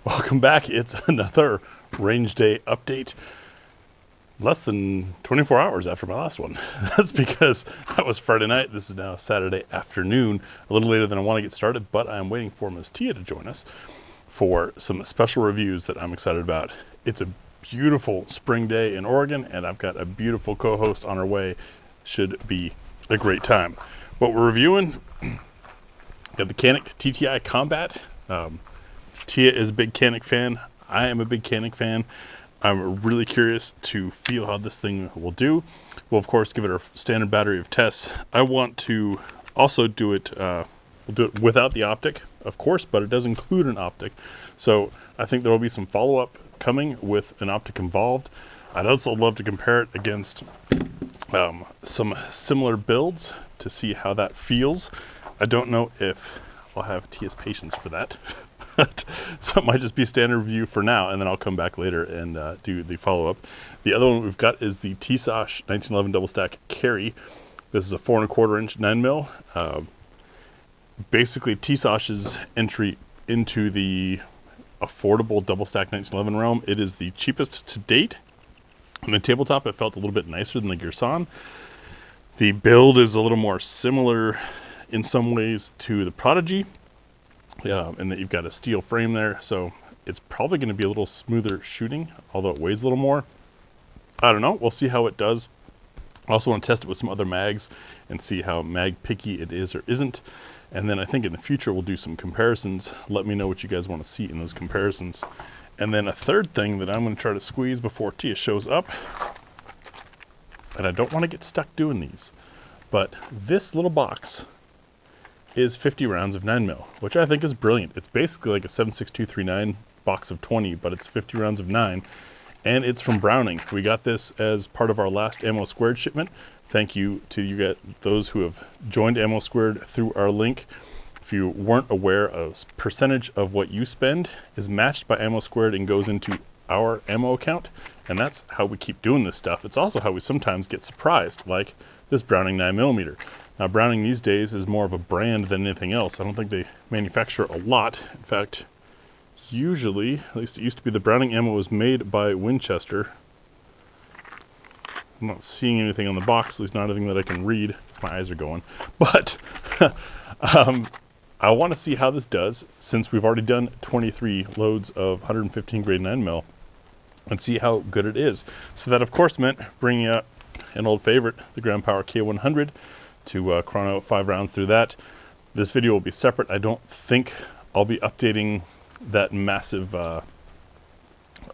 Welcome back. It's another range day update. Less than 24 hours after my last one. That's because that was Friday night. This is now Saturday afternoon, a little later than I want to get started, but I'm waiting for Ms. Tia to join us for some special reviews that I'm excited about. It's a beautiful spring day in Oregon, and I've got a beautiful co-host on her way. Should be a great time. What we're reviewing, got the Canik TTI Combat. Tia is a big Canik fan. I am a big Canik fan. I'm really curious to feel how this thing will do. We'll, of course, give it our standard battery of tests. I want to also do it, we'll do it without the optic, of course, but it does include an optic. So I think there will be some follow-up coming with an optic involved. I'd also love to compare it against some similar builds to see how that feels. I don't know if I'll have Tia's patience for that. So it might just be a standard review for now, and then I'll come back later and do the follow-up. The other one we've got is the Tisas 1911 double stack carry. This is a 4 1/4 inch 9mm. Basically Tisas's entry into the affordable double stack 1911 realm. It is the cheapest to date. On the tabletop, it felt a little bit nicer than the Girsan. The build is a little more similar in some ways to the Prodigy. And that you've got a steel frame there, so it's probably going to be a little smoother shooting, although it weighs a little more. I don't know. We'll see how it does. I also want to test it with some other mags and see how mag picky it is or isn't. And then I think in the future we'll do some comparisons. Let me know what you guys want to see in those comparisons. And then a third thing that I'm going to try to squeeze before Tia shows up, and I don't want to get stuck doing these, but this little box is 50 rounds of 9mm, which I think is brilliant. It's basically like a 7.6239 box of 20, but it's 50 rounds of 9, and it's from Browning. We got this as part of our last Ammo Squared shipment. Thank you to those who have joined Ammo Squared through our link. If you weren't aware, a percentage of what you spend is matched by Ammo Squared and goes into our ammo account, and that's how we keep doing this stuff. It's also how we sometimes get surprised, like this Browning 9mm. Now, Browning these days is more of a brand than anything else. I don't think they manufacture a lot. In fact, usually, at least it used to be, the Browning ammo was made by Winchester. I'm not seeing anything on the box, at least not anything that I can read. My eyes are going. But I want to see how this does, since we've already done 23 loads of 115 grade 9mm, and see how good it is. So that, of course, meant bringing out an old favorite, the Ground Power K100, to chrono 5 rounds through that. This video will be separate. I don't think I'll be updating that massive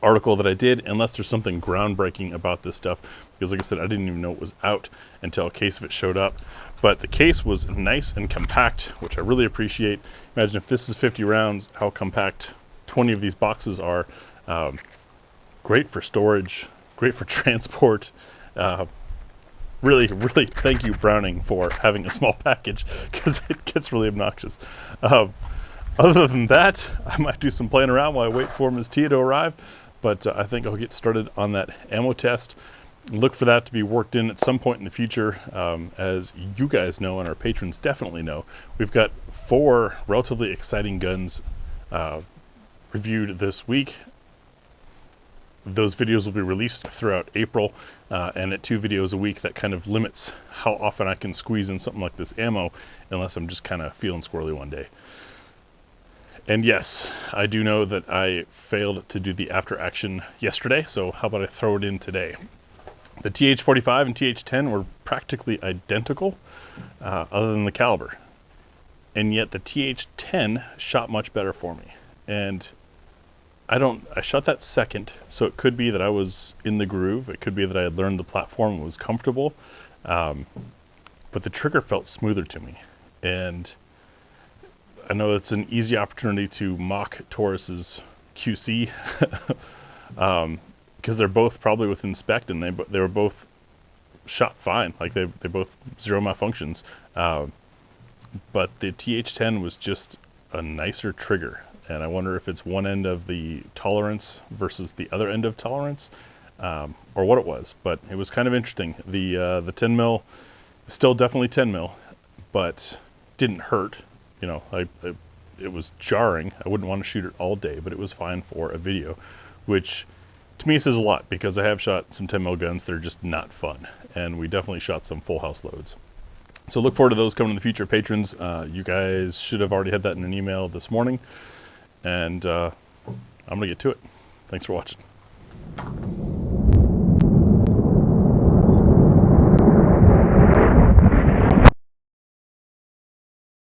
article that I did unless there's something groundbreaking about this stuff, because like I said, I didn't even know it was out until a case of it showed up. But the case was nice and compact, which I really appreciate. Imagine if this is 50 rounds, how compact 20 of these boxes are. Great for storage, great for transport. Really, really thank you, Browning, for having a small package, because it gets really obnoxious. Other than that, I might do some playing around while I wait for Ms. Tia to arrive, but I think I'll get started on that ammo test. Look for that to be worked in at some point in the future. As you guys know, and our patrons definitely know, we've got 4 relatively exciting guns reviewed this week. Those videos will be released throughout April, and at 2 videos a week. That kind of limits how often I can squeeze in something like this ammo, unless I'm just kind of feeling squirrely one day. And yes, I do know that I failed to do the after action yesterday, so how about I throw it in today? The TH45 and TH10 were practically identical, other than the caliber. And yet the TH10 shot much better for me. And I shot that second, so it could be that I was in the groove. It could be that I had learned the platform and was comfortable. But the trigger felt smoother to me. And I know it's an easy opportunity to mock Taurus's QC, because they're both probably within spec, and they were both shot fine. Like they both 0 malfunctions. But the TH10 was just a nicer trigger. And I wonder if it's one end of the tolerance versus the other end of tolerance, or what it was. But it was kind of interesting. The 10 mil is still definitely 10 mil, but didn't hurt. You know, it was jarring. I wouldn't want to shoot it all day, but it was fine for a video, which to me says a lot, because I have shot some 10 mil guns that are just not fun, and we definitely shot some full house loads. So look forward to those coming in the future, patrons. You guys should have already had that in an email this morning, and I'm gonna get to it. Thanks for watching.